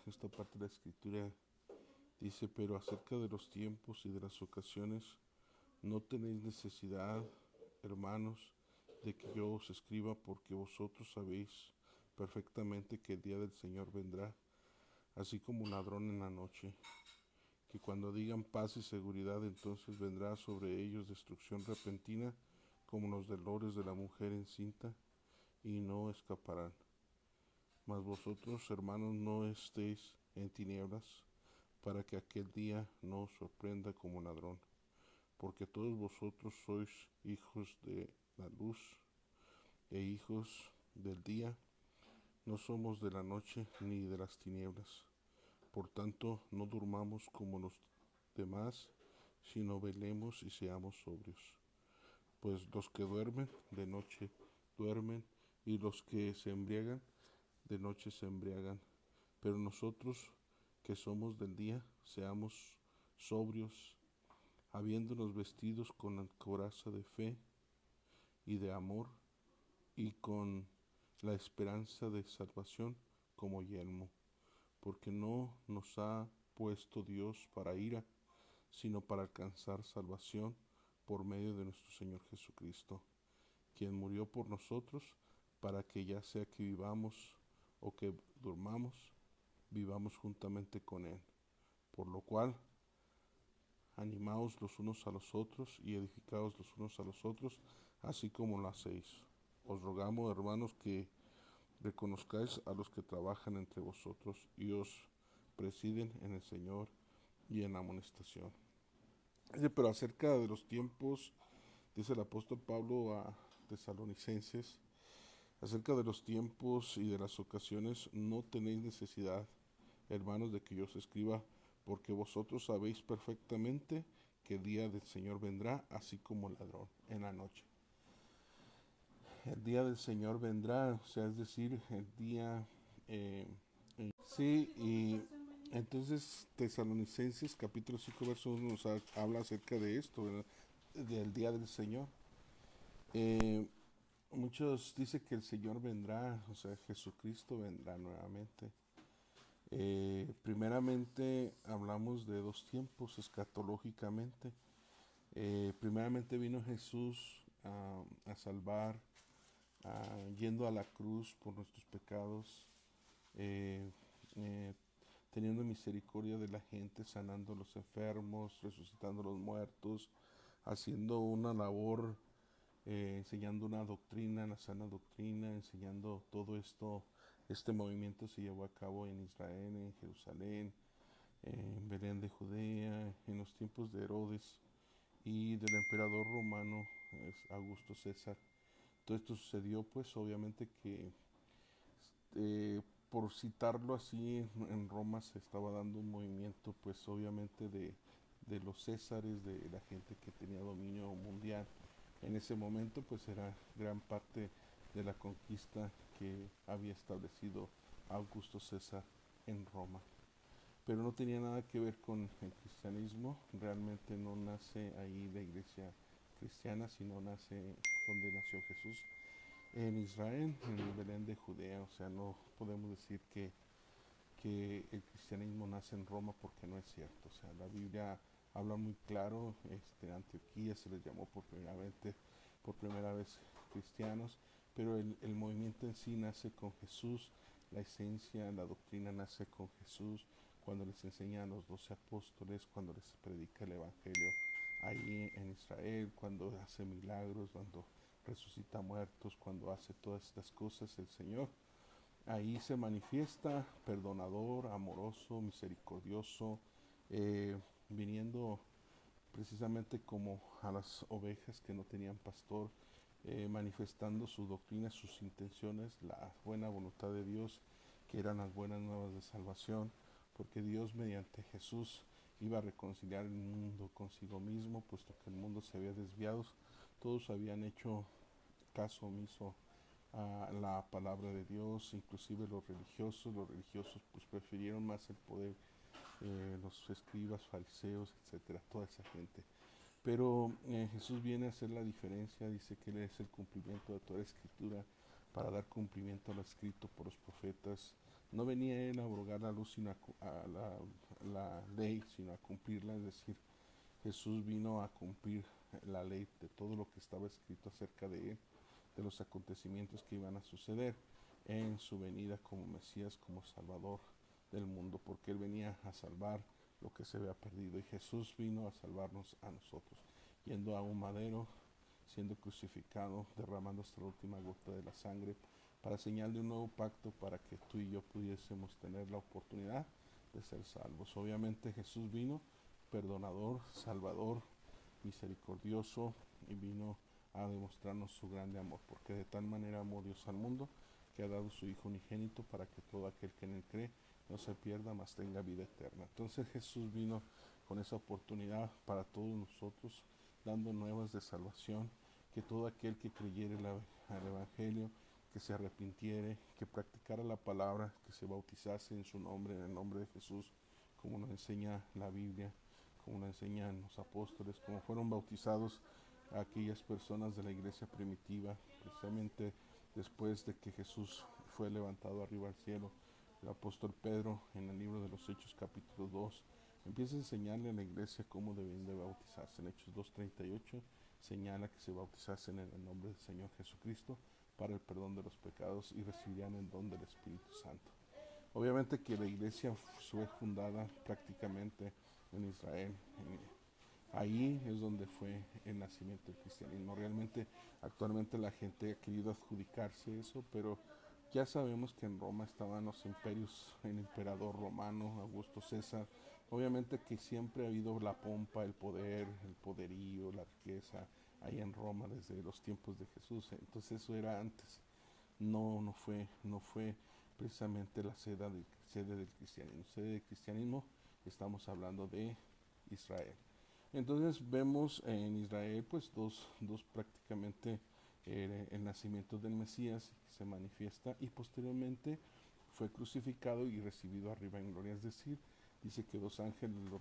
esta parte de la escritura. Dice, pero acerca de los tiempos y de las ocasiones, no tenéis necesidad, hermanos, de que yo os escriba, porque vosotros sabéis perfectamente que el día del Señor vendrá, así como un ladrón en la noche, que cuando digan paz y seguridad, entonces vendrá sobre ellos destrucción repentina, como los dolores de la mujer encinta, y no escaparán. Mas vosotros, hermanos, no estéis en tinieblas, para que aquel día no os sorprenda como ladrón, porque todos vosotros sois hijos de la luz e hijos del día, no somos de la noche ni de las tinieblas. Por tanto, no durmamos como los demás, sino velemos y seamos sobrios. Pues los que duermen de noche duermen, y los que se embriagan de noche se embriagan. Pero nosotros que somos del día, seamos sobrios, habiéndonos vestidos con la coraza de fe y de amor, y con la esperanza de salvación como yelmo, porque no nos ha puesto Dios para ira, sino para alcanzar salvación por medio de nuestro Señor Jesucristo, quien murió por nosotros, para que ya sea que vivamos o que durmamos, vivamos juntamente con Él. Por lo cual, animaos los unos a los otros y edificaos los unos a los otros, así como lo hacéis. Os rogamos, hermanos, que reconozcáis a los que trabajan entre vosotros y os presiden en el Señor y en la amonestación. Dice, pero acerca de los tiempos, dice el apóstol Pablo a Tesalonicenses, acerca de los tiempos y de las ocasiones, no tenéis necesidad, hermanos, de que yo os escriba, porque vosotros sabéis perfectamente que el día del Señor vendrá, así como ladrón en la noche. El día del Señor vendrá, o sea, es decir, el día... sí, y entonces Tesalonicenses capítulo 5 verso 1 nos habla acerca de esto, ¿verdad? Del día del Señor. Eh, Muchos dicen que el Señor vendrá, o sea, Jesucristo vendrá nuevamente. Primeramente hablamos de dos tiempos escatológicamente. Primeramente vino Jesús a salvar, yendo a la cruz por nuestros pecados, eh, eh, teniendo misericordia de la gente, sanando a los enfermos, resucitando a los muertos, haciendo una labor, enseñando una doctrina, la sana doctrina, enseñando todo esto. Este movimiento se llevó a cabo en Israel, en Jerusalén, en Belén de Judea, en los tiempos de Herodes y del emperador romano Augusto César. Todo esto sucedió pues obviamente que, por citarlo así, en Roma se estaba dando un movimiento pues obviamente de los césares, de la gente que tenía dominio mundial. En ese momento pues era gran parte de la conquista que había establecido Augusto César en Roma. Pero no tenía nada que ver con el cristianismo, realmente no nace ahí la iglesia cristiana, sino nace donde nació Jesús, en Israel, en el Belén de Judea. O sea, no podemos decir que el cristianismo nace en Roma, porque no es cierto. O sea, la Biblia habla muy claro. Antioquía se les llamó por primera vez cristianos, pero el movimiento en sí nace con Jesús, la esencia, la doctrina nace con Jesús, cuando les enseña a los 12 apóstoles, cuando les predica el Evangelio ahí en Israel, cuando hace milagros, cuando resucita muertos, cuando hace todas estas cosas el Señor. Ahí se manifiesta perdonador, amoroso, misericordioso, viniendo precisamente como a las ovejas que no tenían pastor, manifestando su doctrina, sus intenciones, la buena voluntad de Dios, que eran las buenas nuevas de salvación, porque Dios mediante Jesús iba a reconciliar el mundo consigo mismo, puesto que el mundo se había desviado, todos habían hecho caso omiso a la palabra de Dios, inclusive los religiosos pues prefirieron más el poder, los escribas, fariseos, etcétera, toda esa gente. Pero Jesús viene a hacer la diferencia, dice que Él es el cumplimiento de toda la escritura, para dar cumplimiento a lo escrito por los profetas. no venía él a abrogar la luz, sino la ley, sino a cumplirla, es decir, Jesús vino a cumplir la ley de todo lo que estaba escrito acerca de él, de los acontecimientos que iban a suceder en su venida como Mesías, como Salvador del mundo, porque él venía a salvar lo que se había perdido, y Jesús vino a salvarnos a nosotros, yendo a un madero, siendo crucificado, derramando hasta la última gota de la sangre, para señal de un nuevo pacto, para que tú y yo pudiésemos tener la oportunidad de ser salvos. Obviamente Jesús vino perdonador, salvador, misericordioso, y vino a demostrarnos su grande amor, porque de tal manera amó Dios al mundo, que ha dado su Hijo unigénito, para que todo aquel que en él cree no se pierda, mas tenga vida eterna. Entonces Jesús vino con esa oportunidad para todos nosotros, dando nuevas de salvación, que todo aquel que creyere al Evangelio, que se arrepintiere, que practicara la palabra, que se bautizase en su nombre, en el nombre de Jesús, como nos enseña la Biblia, como nos enseñan los apóstoles, como fueron bautizados aquellas personas de la iglesia primitiva, precisamente después de que Jesús fue levantado arriba al cielo. El apóstol Pedro, en el libro de los Hechos capítulo 2, empieza a enseñarle a la iglesia cómo deben de bautizarse. En Hechos 2:38 señala que se bautizasen en el nombre del Señor Jesucristo para el perdón de los pecados, y recibirían el don del Espíritu Santo. Obviamente que la iglesia fue fundada prácticamente en Israel. Ahí es donde fue el nacimiento del cristianismo. Realmente actualmente la gente ha querido adjudicarse eso, pero ya sabemos que en Roma estaban los imperios, el emperador romano, Augusto César. Obviamente que siempre ha habido la pompa, el poder, el poderío, la riqueza ahí en Roma desde los tiempos de Jesús. Entonces eso era antes. No fue precisamente la sede del cristianismo. Sede del cristianismo, estamos hablando de Israel. Entonces vemos en Israel pues dos prácticamente el nacimiento del Mesías, que se manifiesta, y posteriormente fue crucificado y recibido arriba en gloria. Es decir, dice que dos ángeles lo